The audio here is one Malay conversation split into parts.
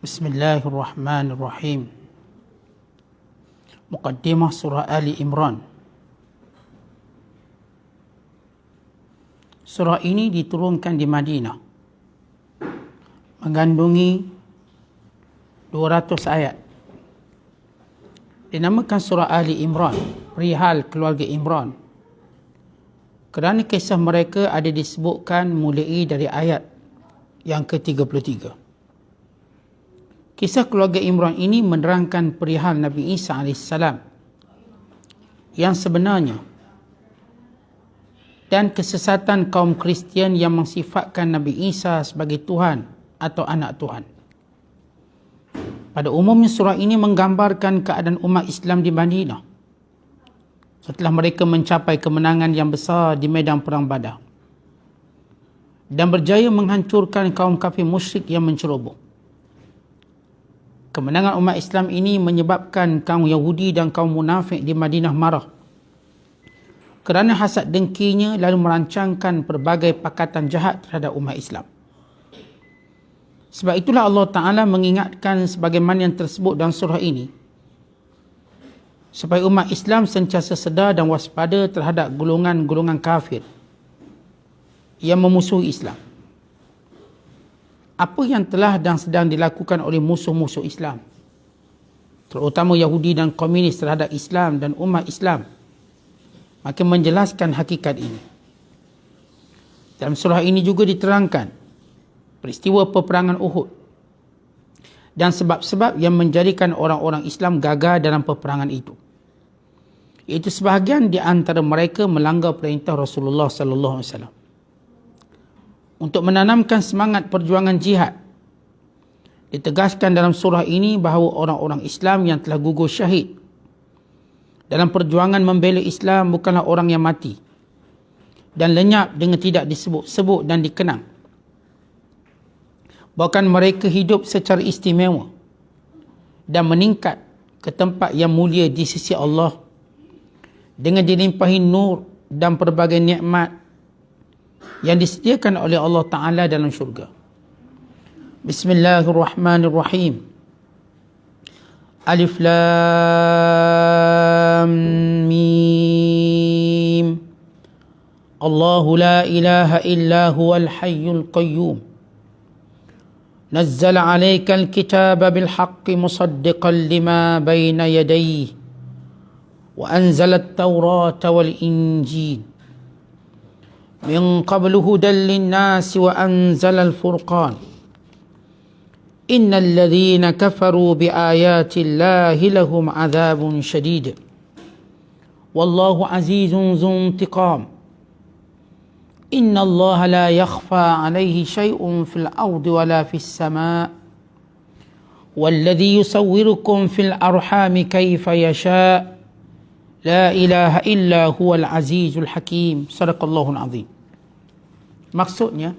Bismillahirrahmanirrahim. Muqaddimah surah Ali Imran. Surah ini diturunkan di Madinah, mengandungi 200 ayat. Dinamakan surah Ali Imran, perihal keluarga Imran, kerana kisah mereka ada disebutkan mulai dari ayat yang ke-33. Kisah keluarga Imran ini menerangkan perihal Nabi Isa AS yang sebenarnya dan kesesatan kaum Kristian yang mensifatkan Nabi Isa sebagai Tuhan atau anak Tuhan. Pada umumnya surah ini menggambarkan keadaan umat Islam di Madinah setelah mereka mencapai kemenangan yang besar di medan perang Badar dan berjaya menghancurkan kaum kafir musyrik yang menceroboh. Kemenangan umat Islam ini menyebabkan kaum Yahudi dan kaum munafik di Madinah marah kerana hasad dengkinya, lalu merancangkan pelbagai pakatan jahat terhadap umat Islam. Sebab itulah Allah Ta'ala mengingatkan sebagaimana yang tersebut dalam surah ini, supaya umat Islam sentiasa sedar dan waspada terhadap golongan-golongan kafir yang memusuhi Islam. Apa yang telah dan sedang dilakukan oleh musuh-musuh Islam, terutama Yahudi dan komunis terhadap Islam dan umat Islam, makin menjelaskan hakikat ini. Dalam surah ini juga diterangkan peristiwa peperangan Uhud dan sebab-sebab yang menjadikan orang-orang Islam gagal dalam peperangan itu, iaitu sebahagian di antara mereka melanggar perintah Rasulullah sallallahu alaihi wasallam. Untuk menanamkan semangat perjuangan jihad, ditegaskan dalam surah ini bahawa orang-orang Islam yang telah gugur syahid dalam perjuangan membela Islam bukanlah orang yang mati dan lenyap dengan tidak disebut-sebut dan dikenang. Bahkan mereka hidup secara istimewa dan meningkat ke tempat yang mulia di sisi Allah dengan dilimpahi nur dan pelbagai nikmat yang disediakan oleh Allah Ta'ala dalam syurga. Bismillahirrahmanirrahim. Alif Lam Mim. Allahu la ilaha illa huwal hayyul qayyum. Nazzala 'alaikal kitaba bil haqqi musaddiqan lima bayna yadayhi wa anzala at-taurata wal injil min qablu hudan lin-nasi wa anzala al-furqan. Innal ladhina kafaru bi ayati Allahi lahum 'adzabun shadid. Wallahu 'azizun dzu intiqam. Inna Allaha la yakhfa 'alayhi shay'un fil ardi wa la fis sama'. Walladhi yusawwirukum fil arhami kayfa yasha'. La ilaha illa huwal azizul hakim. Sadaqallahul azim. Maksudnya,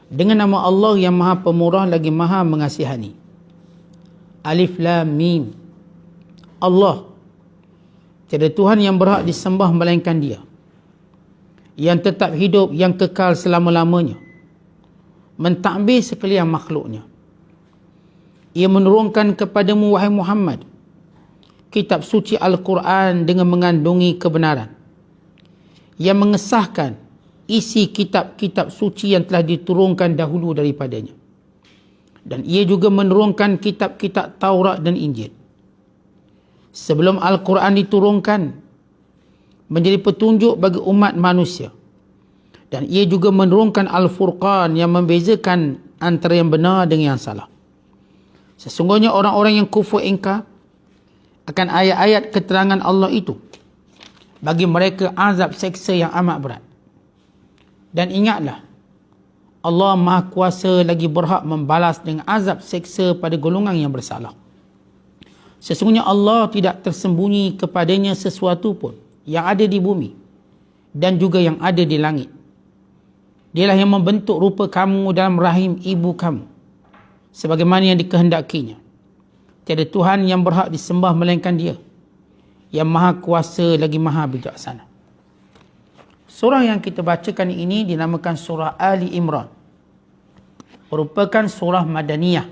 dengan nama Allah yang maha pemurah lagi maha mengasihani. Alif Lam Mim. Allah, tiada Tuhan yang berhak disembah melainkan Dia, yang tetap hidup, yang kekal selama-lamanya, mentadbir sekalian makhluknya. Ia menurunkan kepadamu, wahai Muhammad, kitab suci Al-Quran dengan mengandungi kebenaran, yang mengesahkan isi kitab-kitab suci yang telah diturunkan dahulu daripadanya. Dan ia juga menurunkan kitab-kitab Taurat dan Injil sebelum Al-Quran diturunkan menjadi petunjuk bagi umat manusia. Dan ia juga menurunkan Al-Furqan yang membezakan antara yang benar dengan yang salah. Sesungguhnya orang-orang yang kufur ingkar akan ayat-ayat keterangan Allah itu, bagi mereka azab seksa yang amat berat. Dan ingatlah, Allah Maha Kuasa lagi berhak membalas dengan azab seksa pada golongan yang bersalah. Sesungguhnya Allah tidak tersembunyi kepadanya sesuatu pun yang ada di bumi dan juga yang ada di langit. Dialah yang membentuk rupa kamu dalam rahim ibu kamu sebagaimana yang dikehendakinya. Tiada Tuhan yang berhak disembah melainkan Dia, yang maha kuasa lagi maha bijaksana. Surah yang kita bacakan ini dinamakan surah Ali Imran. merupakan surah Madaniyah,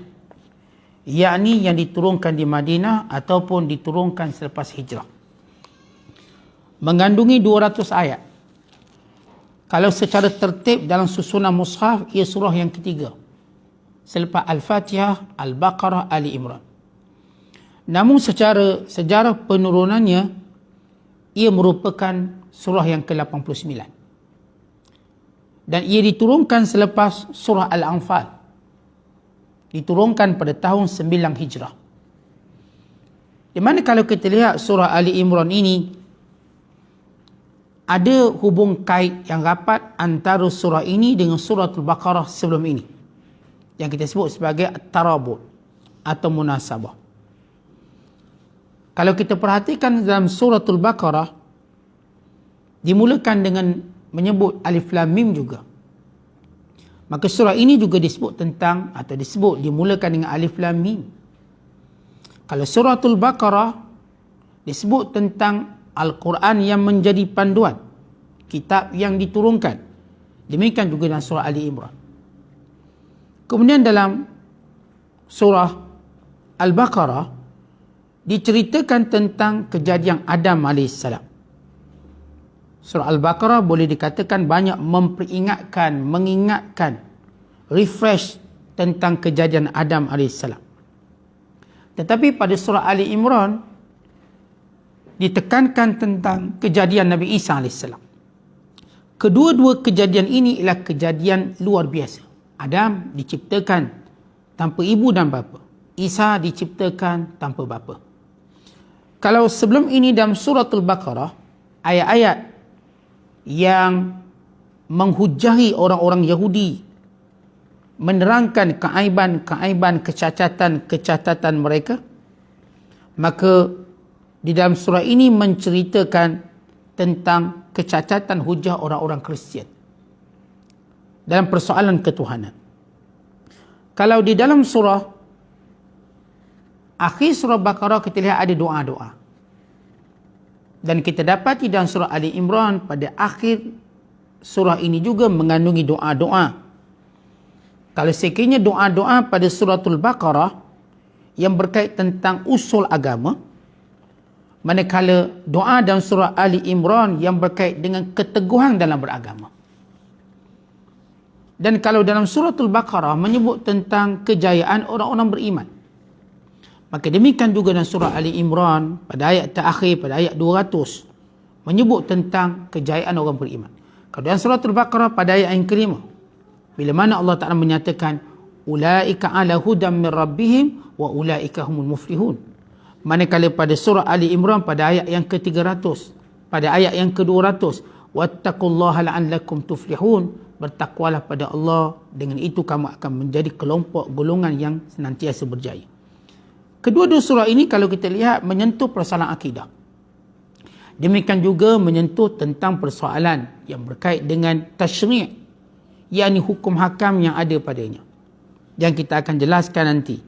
yakni yang diturunkan di Madinah ataupun diturunkan selepas hijrah. Mengandungi 200 ayat. Kalau secara tertib dalam susunan mushaf, ia surah yang ketiga selepas Al-Fatihah, Al-Baqarah, Ali Imran. Namun secara sejarah penurunannya, ia merupakan surah yang ke-89. Dan ia diturunkan selepas surah Al-Anfal. Diturunkan pada tahun 9 Hijrah. Di mana kalau kita lihat surah Ali Imran ini, ada hubung kait yang rapat antara surah ini dengan surah Al-Baqarah sebelum ini, yang kita sebut sebagai tarabut atau munasabah. Kalau kita perhatikan dalam surah Al-Baqarah, dimulakan dengan menyebut Alif Lam Mim juga. Maka surah ini juga disebut tentang atau dimulakan dengan Alif Lam Mim. Kalau surah Al-Baqarah disebut tentang Al-Quran yang menjadi panduan, kitab yang diturunkan. Demikian juga dalam surah Ali Imran. Kemudian dalam surah Al-Baqarah diceritakan tentang kejadian Adam AS. Surah Al-Baqarah boleh dikatakan banyak memperingatkan, mengingatkan, refresh tentang kejadian Adam AS. Tetapi pada surah Ali Imran ditekankan tentang kejadian Nabi Isa AS. Kedua-dua kejadian ini ialah kejadian luar biasa. Adam diciptakan tanpa ibu dan bapa. Isa diciptakan tanpa bapa. Kalau sebelum ini dalam surah Al-Baqarah, ayat-ayat yang menghujahi orang-orang Yahudi, menerangkan keaiban-keaiban, kecacatan mereka, maka di dalam surah ini menceritakan tentang kecacatan hujah orang-orang Kristian dalam persoalan ketuhanan. Kalau di dalam akhir surah Baqarah kita lihat ada doa-doa. Dan kita dapati dalam surah Ali Imran pada akhir surah ini juga mengandungi doa-doa. Kalau sekiranya doa-doa pada suratul Baqarah yang berkait tentang usul agama, manakala doa dalam surah Ali Imran yang berkait dengan keteguhan dalam beragama. Dan kalau dalam suratul Baqarah menyebut tentang kejayaan orang-orang beriman, maka demikian juga dalam surah Ali Imran pada ayat terakhir, pada ayat 200, menyebut tentang kejayaan orang beriman. Kalau dalam suratul Baqarah pada ayat yang kelima, bila mana Allah Ta'ala menyatakan ulaika ala hudam min rabbihim wa ulaika humul muflihun. Manakala pada surah Ali Imran pada ayat yang ke-300, pada ayat yang ke-200, wattaqullaha la'allakum tuflihun, bertakwalah pada Allah, dengan itu kamu akan menjadi kelompok golongan yang senantiasa berjaya. Kedua-dua surah ini kalau kita lihat menyentuh persoalan akidah. Demikian juga menyentuh tentang persoalan yang berkait dengan tasyri', yakni hukum hakam yang ada padanya, yang kita akan jelaskan nanti.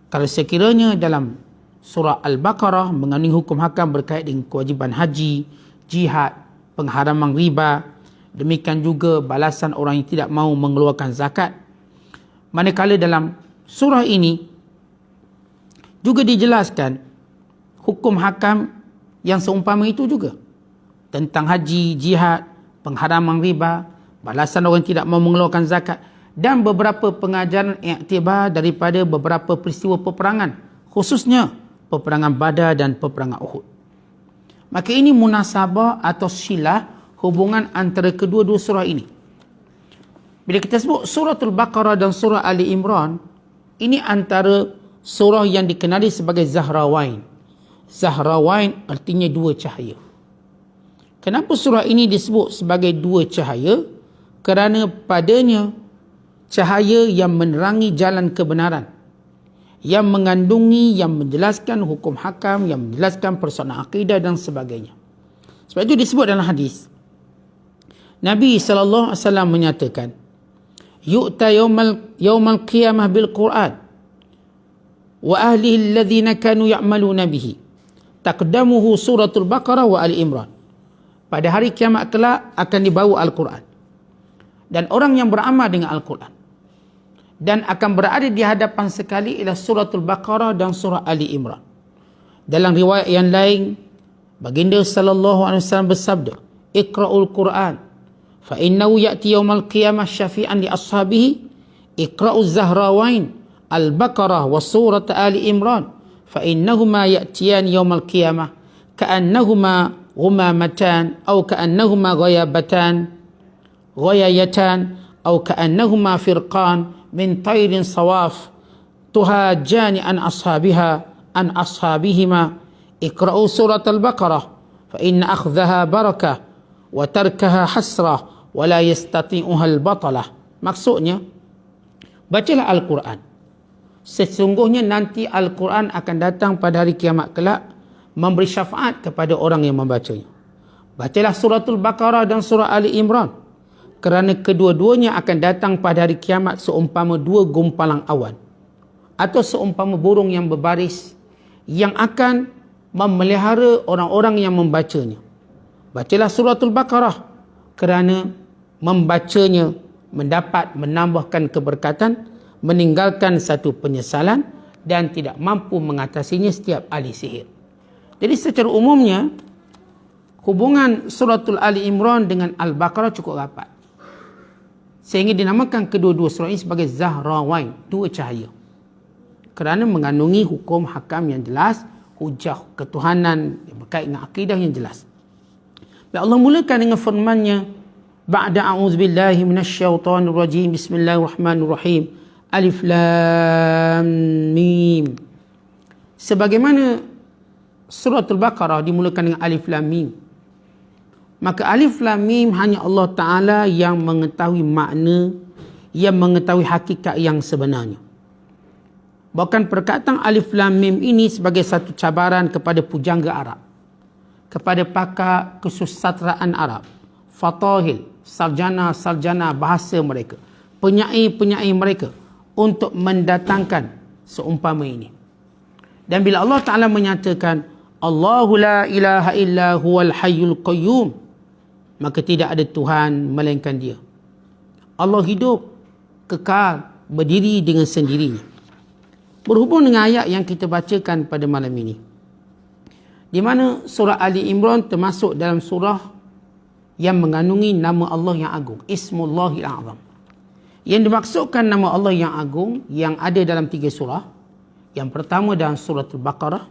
Kalau sekiranya dalam surah Al-Baqarah mengandungi hukum hakam berkait dengan kewajiban haji, jihad, pengharaman riba, demikian juga balasan orang yang tidak mahu mengeluarkan zakat. Manakala dalam surah ini juga dijelaskan hukum hakam yang seumpama itu juga, tentang haji, jihad, pengharaman riba, balasan orang yang tidak mahu mengeluarkan zakat, dan beberapa pengajaran iktibar daripada beberapa peristiwa peperangan, khususnya peperangan Badar dan peperangan Uhud. Maka ini munasabah atau silah hubungan antara kedua-dua surah ini. Bila kita sebut suratul Baqarah dan surah Ali Imran, ini antara surah yang dikenali sebagai Zahrawain. Zahrawain artinya dua cahaya. Kenapa surah ini disebut sebagai dua cahaya? Kerana padanya cahaya yang menerangi jalan kebenaran, yang mengandungi, yang menjelaskan hukum hakam, yang menjelaskan persoalan akidah dan sebagainya. Sebab itu disebut dalam hadis, Nabi SAW menyatakan, yu'ta yawmal qiyamah bil Qur'an wa ahlihi alladhina kanu ya'maluna bihi taqdamuhu suratul Baqarah wa Ali Imran. Pada hari kiamat kelak akan dibawa Al-Quran dan orang yang beramal dengan Al-Quran, dan akan berada di hadapan sekali ialah suratul Baqarah dan surah Ali Imran. Dalam riwayat yang lain, baginda sallallahu alaihi wasallam bersabda, "Iqra'ul Quran fa innahu ya'ti yaumal qiyamah syafi'an li ashabihi. Iqra'uz Zahrawain Al-Baqarah wa surat Ali Imran fa innahuma ya'tiyan yaumal qiyamah ka'annahuma ghumamatan aw ka'annahuma ghayayatan aw ka'annahuma firqan min tayrin sawaf tuhajani an ashabihima. Iqra'u surat Al-Baqarah fa inna akhdhaha barakah wa tarkaha hasrah wa la yastati'uha al-batalah." Maksudnya, bacalah Al-Quran. Sesungguhnya nanti Al-Quran akan datang pada hari kiamat kelak memberi syafaat kepada orang yang membacanya. Bacalah suratul Baqarah dan surah Ali Imran, kerana kedua-duanya akan datang pada hari kiamat seumpama dua gumpalan awan atau seumpama burung yang berbaris yang akan memelihara orang-orang yang membacanya. Bacalah suratul Baqarah kerana membacanya menambahkan keberkatan, meninggalkan satu penyesalan dan tidak mampu mengatasinya setiap ahli sihir. Jadi secara umumnya hubungan suratul Ali Imran dengan Al-Baqarah cukup rapat, sehingga dinamakan kedua-dua surah ini sebagai Zahrawain, dua cahaya, kerana mengandungi hukum hakam yang jelas, hujah ketuhanan yang berkait dengan akidah yang jelas. Allah mulakan dengan firman-Nya, ba'da a'udzubillahi minasyaitonir rajim, bismillahirrahmanirrahim, alif lam mim. Sebagaimana suratul Baqarah dimulakan dengan alif lam mim, maka alif lam mim hanya Allah Ta'ala yang mengetahui makna, yang mengetahui hakikat yang sebenarnya. Bahkan perkataan alif lam mim ini sebagai satu cabaran kepada pujangga Arab, kepada pakar kesusastraan Arab, fatahil, sarjana bahasa mereka, penyair mereka, untuk mendatangkan seumpama ini. Dan bila Allah Ta'ala menyatakan Allahu la ilaha illa huwal hayyul qayyum, maka tidak ada Tuhan melainkan Dia. Allah hidup, kekal, berdiri dengan sendirinya. Berhubung dengan ayat yang kita bacakan pada malam ini, di mana surah Ali Imran termasuk dalam surah yang mengandungi nama Allah yang agung, Ismullahil A'zam. Yang dimaksudkan nama Allah yang agung yang ada dalam 3 surah. Yang pertama dalam surah Al-Baqarah,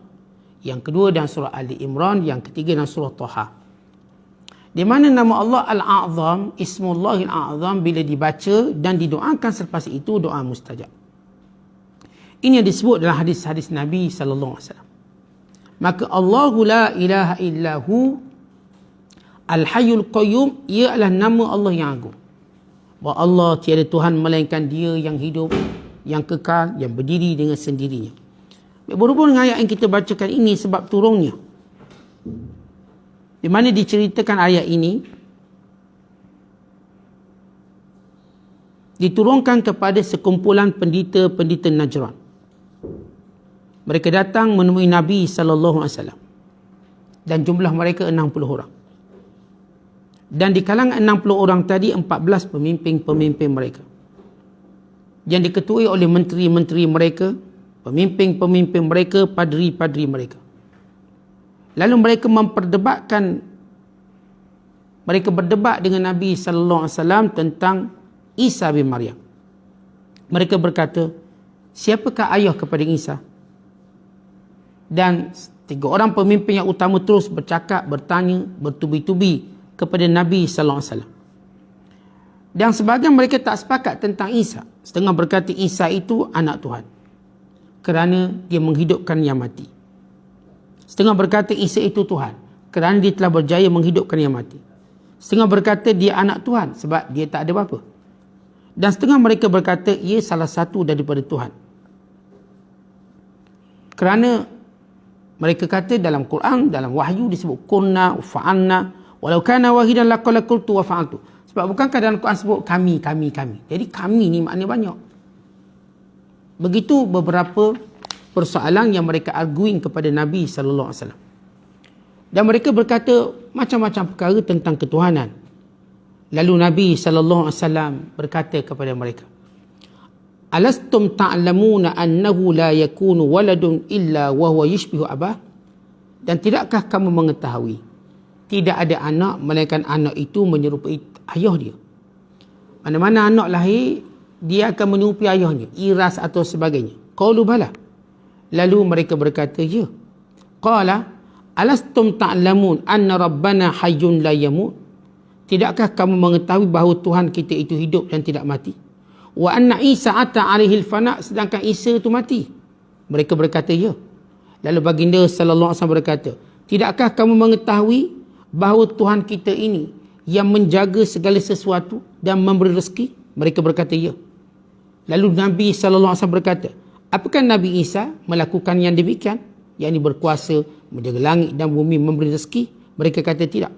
yang kedua dalam surah Ali Imran, yang ketiga dalam surah Taha. Di mana nama Allah Al-A'zam, Ismullahil A'zam, bila dibaca dan didoakan selepas itu, doa mustajab. Ini yang disebut dalam hadis-hadis Nabi sallallahu alaihi wasallam. Maka Allahu la ilaha illahu Al-Hayyul Qayyum, ia adalah nama Allah yang agung. Bahawa Allah tiada Tuhan melainkan Dia yang hidup, yang kekal, yang berdiri dengan sendirinya. Berhubung dengan ayat yang kita bacakan ini sebab turunnya, di mana diceritakan ayat ini diturunkan kepada sekumpulan pendeta-pendeta Najran. Mereka datang menemui Nabi SAW dan jumlah mereka 60 orang. Dan di kalangan 60 orang tadi 14 pemimpin-pemimpin mereka yang diketuai oleh menteri-menteri mereka, pemimpin-pemimpin mereka, padri-padri mereka. Lalu mereka berdebat dengan Nabi SAW tentang Isa bin Maryam. Mereka berkata, siapakah ayah kepada Isa? Dan 3 orang pemimpin yang utama terus bercakap, bertanya, bertubi-tubi kepada Nabi SAW. Dan sebahagian mereka tak sepakat tentang Isa. Setengah berkata Isa itu anak Tuhan kerana dia menghidupkan yang mati. Setengah berkata Isa itu Tuhan kerana dia telah berjaya menghidupkan yang mati. Setengah berkata dia anak Tuhan sebab dia tak ada bapa. Dan setengah mereka berkata ia salah satu daripada Tuhan. Kerana mereka kata dalam Quran, dalam wahyu disebut kunna fa'alna walau kana wahidan laqala qultu wa fa'altu. Sebab bukankah dalam Quran sebut kami. Jadi kami ni maknanya banyak. Begitu beberapa persoalan yang mereka arguing kepada Nabi sallallahu alaihi wasallam. Dan mereka berkata macam-macam perkara tentang ketuhanan. Lalu Nabi sallallahu alaihi wasallam berkata kepada mereka, Alastum ta'lamuna annahu la yakunu waladun illa wa huwa yushbihu abah? Dan tidakkah kamu mengetahui tidak ada anak melainkan anak itu menyerupai ayah dia? Mana-mana anak lahir, dia akan menyerupai ayahnya, iras atau sebagainya. Qalu bala. Lalu mereka berkata, ya. Qala alastum ta'lamun anna rabbana hayyun la yamut? Tidakkah kamu mengetahui bahawa Tuhan kita itu hidup dan tidak mati? Wa anna Isa ata alaihi fana, sedangkan Isa itu mati. Mereka berkata, ya. Lalu baginda sallallahu alaihi wasallam berkata, tidakkah kamu mengetahui bahawa Tuhan kita ini yang menjaga segala sesuatu dan memberi rezeki? Mereka berkata, ya. Lalu Nabi sallallahu alaihi wasallam berkata, apakah Nabi Isa melakukan yang demikian, yakni berkuasa menjaga langit dan bumi, memberi rezeki? Mereka kata tidak.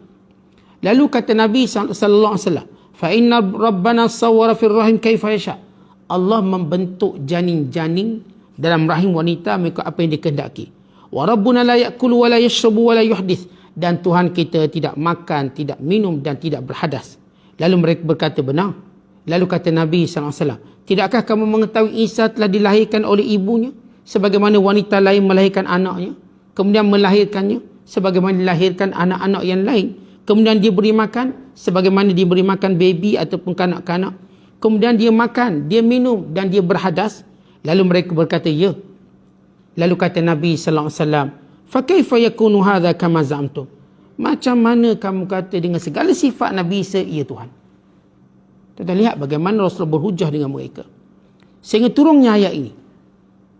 Lalu kata Nabi sallallahu alaihi wasallam, fa inna rabbana sawwara fir rahim kaifa yasha. Allah membentuk janin-janin dalam rahim wanita mengikut apa yang dikehendaki. Wa rabbuna la ya'kulu wa la yashrabu wa la yuhdith. Dan Tuhan kita tidak makan, tidak minum dan tidak berhadas. Lalu mereka berkata, benar. Lalu kata Nabi SAW, tidakkah kamu mengetahui Isa telah dilahirkan oleh ibunya sebagaimana wanita lain melahirkan anaknya, kemudian melahirkannya sebagaimana dilahirkan anak-anak yang lain, kemudian dia beri makan sebagaimana dia beri makan baby ataupun kanak-kanak, kemudian dia makan, dia minum dan dia berhadas? Lalu mereka berkata, ya. Lalu kata Nabi SAW, fa kaifa yakunu hadha kama za'amtum? Macam mana kamu kata dengan segala sifat Nabi Isa, ya Tuhan? Kita lihat bagaimana Rasulullah berhujah dengan mereka. Sehingga turunnya ayat ini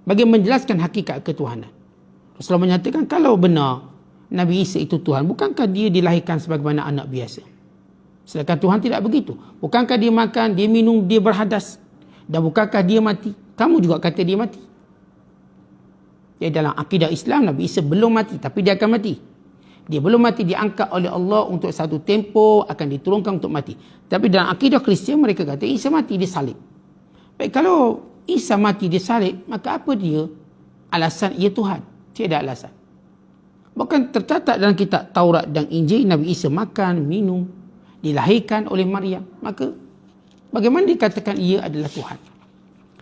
bagi menjelaskan hakikat ketuhanan. Rasulullah menyatakan, kalau benar Nabi Isa itu Tuhan, bukankah dia dilahirkan sebagaimana anak biasa? Sedangkan Tuhan tidak begitu. Bukankah dia makan, dia minum, dia berhadas? Dan bukankah dia mati? Kamu juga kata dia mati. Jadi dalam akidah Islam, Nabi Isa belum mati, tapi dia akan mati. Dia belum mati, diangkat oleh Allah untuk satu tempoh, akan diturunkan untuk mati. Tapi dalam akidah Kristian, mereka kata Isa mati, dia salib. Baik, kalau Isa mati, dia salib, maka apa dia alasan ia Tuhan? Tiada alasan. Bahkan tercatat dalam kitab Taurat dan Injil, Nabi Isa makan, minum, dilahirkan oleh Maryam. Maka bagaimana dikatakan ia adalah Tuhan?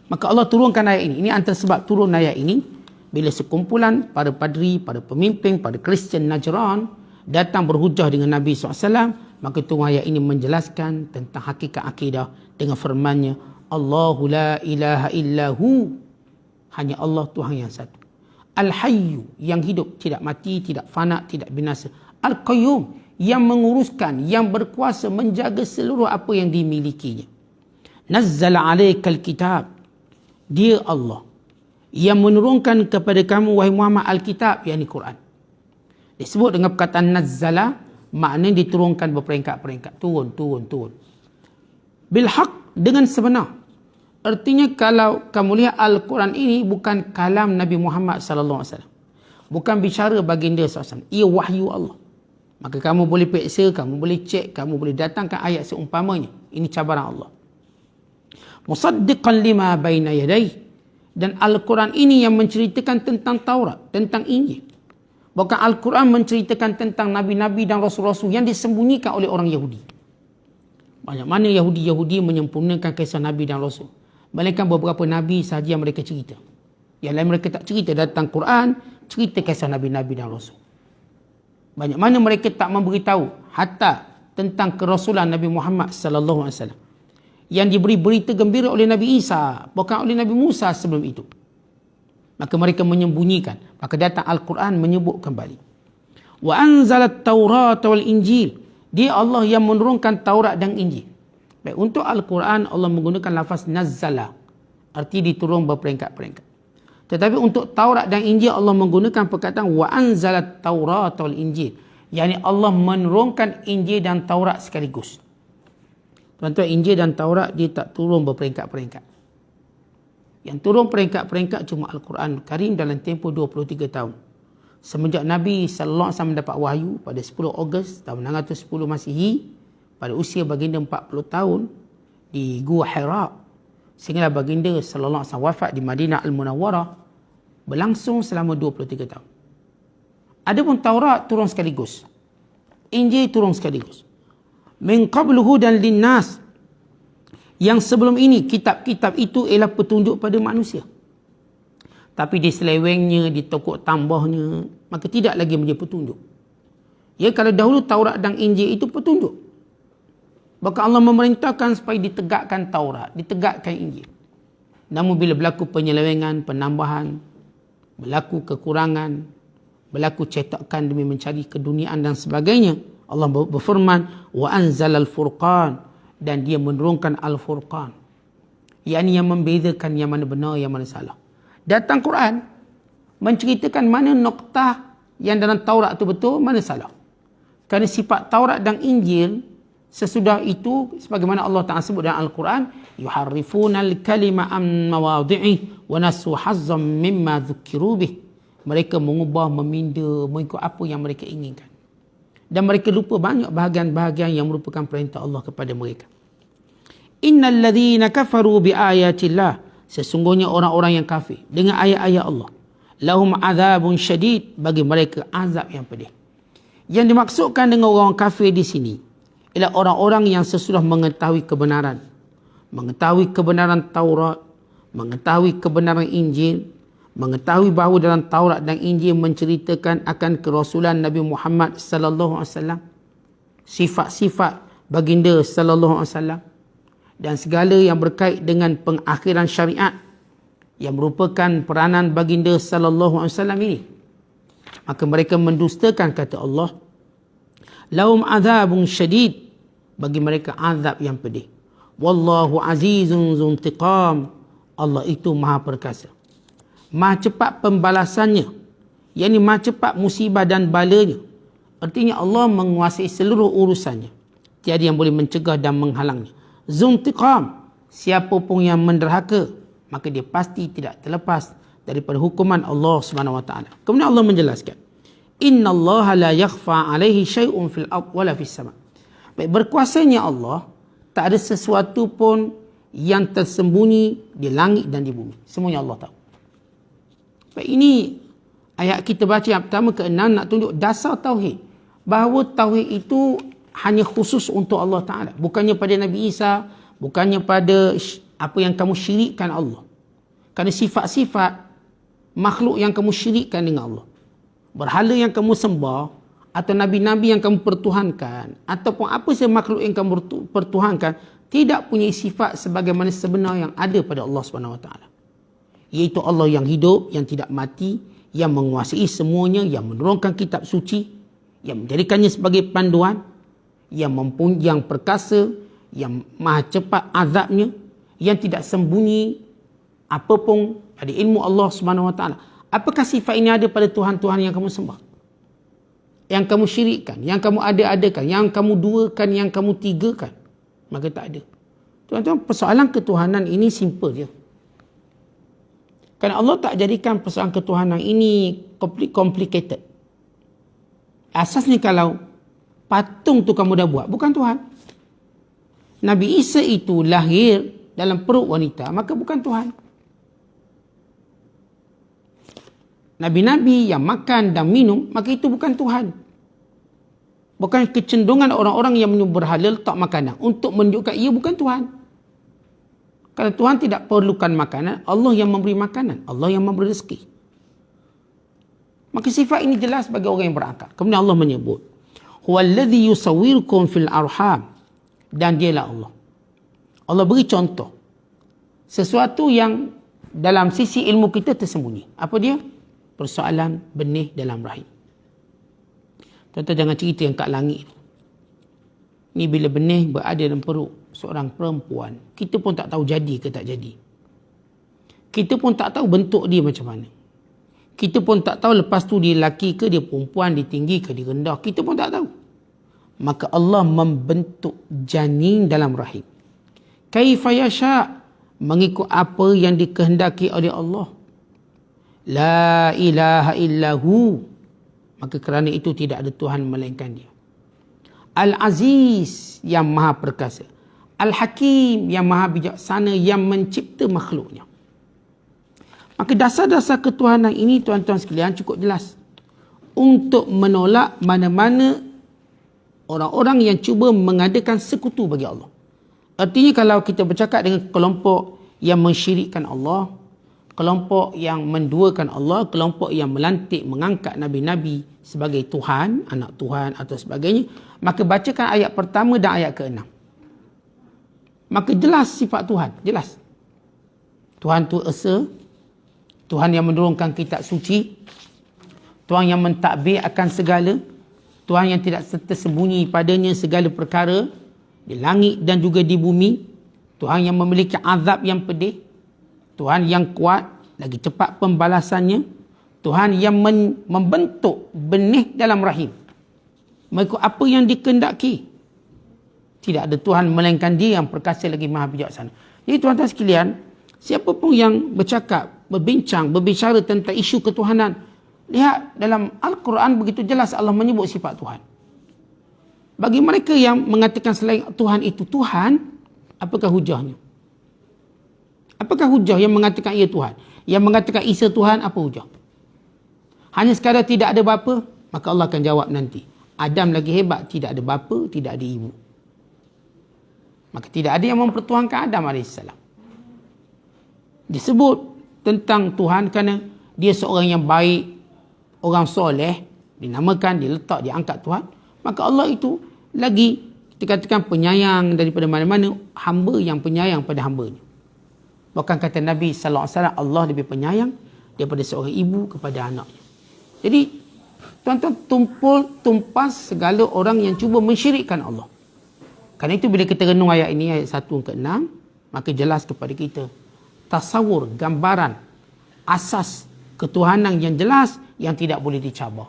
Maka Allah turunkan ayat ini. Ini antara sebab turun ayat ini. Bila sekumpulan para padri, para pemimpin, para Kristian Najran datang berhujah dengan Nabi SAW, maka turun ayat ini menjelaskan tentang hakikat akidah dengan firman-Nya, Allahu la ilaha illahu, hanya Allah Tuhan yang satu. Al-Hayyu, yang hidup, tidak mati, tidak fana, tidak binasa. Al-Qayyum, yang menguruskan, yang berkuasa menjaga seluruh apa yang dimilikinya. Nazzala alaikal kitab, dia Allah yang menurunkan kepada kamu wahai Muhammad Alkitab, yakni Quran. Disebut dengan perkataan nazzala, maknanya diturunkan berperingkat-peringkat, turun. Bil haq, dengan sebenar. Artinya kalau kamu lihat Al-Quran ini bukan kalam Nabi Muhammad sallallahu alaihi wasallam. Bukan bicara baginda sallallahu alaihi wasallam. Ia wahyu Allah. Maka kamu boleh periksa, kamu boleh cek, kamu boleh datangkan ayat seumpamanya. Ini cabaran Allah. Musaddiqan lima baina yadayhi. Dan Al-Quran ini yang menceritakan tentang Taurat, tentang Injil. Bahkan Al-Quran menceritakan tentang Nabi-Nabi dan Rasul-Rasul yang disembunyikan oleh orang Yahudi. Banyak mana Yahudi menyempurnakan kisah Nabi dan Rasul. Melainkan beberapa Nabi sahaja yang mereka cerita. Yang lain mereka tak cerita. Datang Quran, cerita kisah Nabi-Nabi dan Rasul. Banyak mana mereka tak memberitahu hatta tentang kerasulan Nabi Muhammad sallallahu alaihi wasallam, yang diberi berita gembira oleh Nabi Isa, bukan oleh Nabi Musa sebelum itu. Maka mereka menyembunyikan. Maka datang Al-Quran menyebut kembali. Wa anzalat Taurat wal Injil. Dia Allah yang menurunkan Taurat dan Injil. Baik, untuk Al-Quran Allah menggunakan lafaz nazzala. Arti diturun berperingkat-peringkat. Tetapi untuk Taurat dan Injil Allah menggunakan perkataan wa anzalat Taurat wal Injil. Yani Allah menurunkan Injil dan Taurat sekaligus. Tuan-tuan, Injil dan Taurat dia tak turun berperingkat-peringkat. Yang turun peringkat-peringkat cuma Al-Quran Karim dalam tempoh 23 tahun. Semenjak Nabi sallallahu alaihi wasallam mendapat wahyu pada 10 Ogos tahun 610 Masihi, pada usia baginda 40 tahun di Gua Hira, sehingga baginda sallallahu alaihi wasallam wafat di Madinah Al-Munawwarah, berlangsung selama 23 tahun. Adapun Taurat turun sekaligus. Injil turun sekaligus. Min qablu hudan linnas, Yang sebelum ini, kitab-kitab itu ialah petunjuk pada manusia. Tapi diselewengnya, ditokok tambahnya, maka tidak lagi menjadi petunjuk. Ya, kalau dahulu Taurat dan Injil itu petunjuk. Bahkan Allah memerintahkan supaya ditegakkan Taurat, ditegakkan Injil. Namun bila berlaku penyelewengan, penambahan, berlaku kekurangan, berlaku cetakan demi mencari keduniaan dan sebagainya, Allah berfirman, wa anzalal furqan, dan dia menurunkan al-furqan, yakni yang membezakan yang mana benar, yang mana salah. Datang Quran menceritakan mana noktah yang dalam Taurat itu betul, mana salah. Kerana sifat Taurat dan Injil sesudah itu, sebagaimana Allah Ta'ala sebut dalam Al-Quran, yuharrifuna al-kalima an mawadhi'i wa nasu hazzam mimma dhukiru bih. Mereka mengubah, meminda, mengikut apa yang mereka inginkan. Dan mereka lupa banyak bahagian-bahagian yang merupakan perintah Allah kepada mereka. Innal ladzina kafaru bi ayatillah, sesungguhnya orang-orang yang kafir dengan ayat-ayat Allah, lahum azabun syadid, bagi mereka azab yang pedih. Yang dimaksudkan dengan orang kafir di sini ialah orang-orang yang sesudah mengetahui kebenaran Taurat, mengetahui kebenaran Injil, mengetahui bahawa dalam Taurat dan Injil menceritakan akan kerasulan Nabi Muhammad sallallahu alaihi wasallam, sifat-sifat baginda sallallahu alaihi wasallam, dan segala yang berkait dengan pengakhiran syariat yang merupakan peranan baginda sallallahu alaihi wasallam ini, maka mereka mendustakan kata Allah, lahum azabun syadid, bagi mereka azab yang pedih. Wallahu azizun zuntiqam, Allah itu maha perkasa, maha cepat pembalasannya, yakni maha cepat musibah dan balanya. Artinya Allah menguasai seluruh urusannya, tiada yang boleh mencegah dan menghalangnya. Zuntiqam, siapa pun yang menderhaka, maka dia pasti tidak terlepas daripada hukuman Allah Subhanahu wa taala. Kemudian Allah menjelaskan, innallaha la yakhfa alaihi syai'un fil ardh wala fis sama. Baik, berkuasanya Allah, tak ada sesuatu pun yang tersembunyi di langit dan di bumi. Semuanya Allah tahu. Baik, ini ayat kita baca yang pertama ke-6 nak tunjuk dasar tauhid, bahawa tauhid itu hanya khusus untuk Allah Ta'ala, bukannya pada Nabi Isa, bukannya pada apa yang kamu syirikkan Allah. Kerana sifat-sifat makhluk yang kamu syirikkan dengan Allah, berhala yang kamu sembah, atau nabi-nabi yang kamu pertuhankan, ataupun apa sahaja makhluk yang kamu pertuhankan, tidak punya sifat sebagaimana sebenar yang ada pada Allah Subhanahu Wa Taala. Iaitu Allah yang hidup, yang tidak mati, yang menguasai semuanya, yang menurunkan kitab suci, yang menjadikannya sebagai panduan, yang yang perkasa, yang maha cepat azabnya, yang tidak sembunyi apapun pada ilmu Allah Subhanahu Wa Taala. Apakah sifat ini ada pada Tuhan-Tuhan yang kamu sembah, yang kamu syirikkan, yang kamu ada-adakan, yang kamu duakan, yang kamu tigakan? Maka tak ada. Tuan-tuan, persoalan ketuhanan ini simple je. Kerana Allah tak jadikan persoalan ketuhanan ini complicated. Asasnya kalau patung tu kamu dah buat, bukan Tuhan. Nabi Isa itu lahir dalam perut wanita, maka bukan Tuhan. Nabi-nabi yang makan dan minum, maka itu bukan Tuhan. Bukan kecenderungan orang-orang yang menyembah berhala letak makanan untuk menunjukkan ia bukan Tuhan. Kalau Tuhan tidak perlukan makanan, Allah yang memberi makanan, Allah yang memberi rezeki. Maka sifat ini jelas bagi orang yang berakal. Kemudian Allah menyebut, huwallazi yusawwirukum fil arham, dan dialah Allah. Allah beri contoh sesuatu yang dalam sisi ilmu kita tersembunyi. Apa dia? Persoalan benih dalam rahim. Tuan-tuan, jangan cerita yang kat langit ni bila benih berada dalam perut seorang perempuan, kita pun tak tahu jadi ke tak jadi. Kita pun tak tahu bentuk dia macam mana. Kita pun tak tahu lepas tu dia lelaki ke, dia perempuan, dia tinggi ke, dia rendah. Kita pun tak tahu. Maka Allah membentuk janin dalam rahim. Kaifa yasha, mengikut apa yang dikehendaki oleh Allah. La ilaha illahu, maka kerana itu tidak ada Tuhan melainkan dia. Al-Aziz, yang maha perkasa. Al-Hakim, yang maha bijaksana, yang mencipta makhluknya. Maka dasar-dasar ketuhanan ini, tuan-tuan sekalian, cukup jelas untuk menolak mana-mana orang-orang yang cuba mengadakan sekutu bagi Allah. Artinya kalau kita bercakap dengan kelompok yang mensyirikkan Allah, kelompok yang menduakan Allah, kelompok yang melantik, mengangkat Nabi-Nabi sebagai Tuhan, anak Tuhan atau sebagainya, maka bacakan ayat pertama dan ayat ke-6. Maka jelas sifat Tuhan, jelas. Tuhan tu esa, Tuhan yang menurunkan kitab suci, Tuhan yang mentadbir akan segala, Tuhan yang tidak tersembunyi padanya segala perkara di langit dan juga di bumi, Tuhan yang memiliki azab yang pedih, Tuhan yang kuat, lagi cepat pembalasannya, Tuhan yang membentuk benih dalam rahim mengikut apa yang dikehendaki. Tidak ada Tuhan melainkan Dia yang perkasa lagi maha bijaksana. Jadi tuan-tuan sekalian, siapa pun yang bercakap, berbicara tentang isu ketuhanan, lihat dalam Al-Quran begitu jelas Allah menyebut sifat Tuhan. Bagi mereka yang mengatakan selain Tuhan itu Tuhan, apakah hujahnya? Apakah hujah yang mengatakan ia Tuhan? Yang mengatakan Isa Tuhan, apa hujah? Hanya sekadar tidak ada bapa, maka Allah akan jawab nanti. Adam lagi hebat, tidak ada bapa, tidak ada ibu. Maka tidak ada yang mempertuhankan Adam AS. Disebut tentang Tuhan kerana dia seorang yang baik, orang soleh, dinamakan, diletak, diangkat Tuhan. Maka Allah itu lagi kita katakan penyayang daripada mana-mana, hamba yang penyayang pada hambanya. Bahkan kata Nabi SAW, Allah lebih penyayang daripada seorang ibu kepada anaknya. Jadi, tuan-tuan, tumpas segala orang yang cuba mensyirikkan Allah. Kerana itu bila kita renung ayat ini, ayat 1 ke 6, maka jelas kepada kita tasawur, gambaran, asas ketuhanan yang jelas yang tidak boleh dicabar.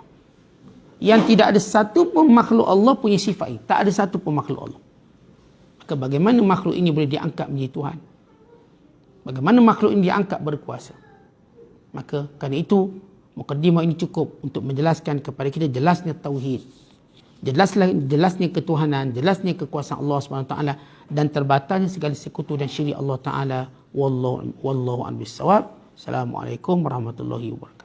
Yang tidak ada satu pun makhluk Allah punya sifat ini. Tak ada satu pun makhluk Allah. Maka bagaimana makhluk ini boleh diangkat menjadi Tuhan? Bagaimana makhluk ini diangkat berkuasa? Maka kerana itu, mukadimah ini cukup untuk menjelaskan kepada kita jelasnya tauhid. Jelasnya ketuhanan, jelasnya kekuasaan Allah SWT dan terbatalnya segala sekutu dan syirik Allah Ta'ala. Wallahu a'lam bishawab. Assalamualaikum warahmatullahi wabarakatuh.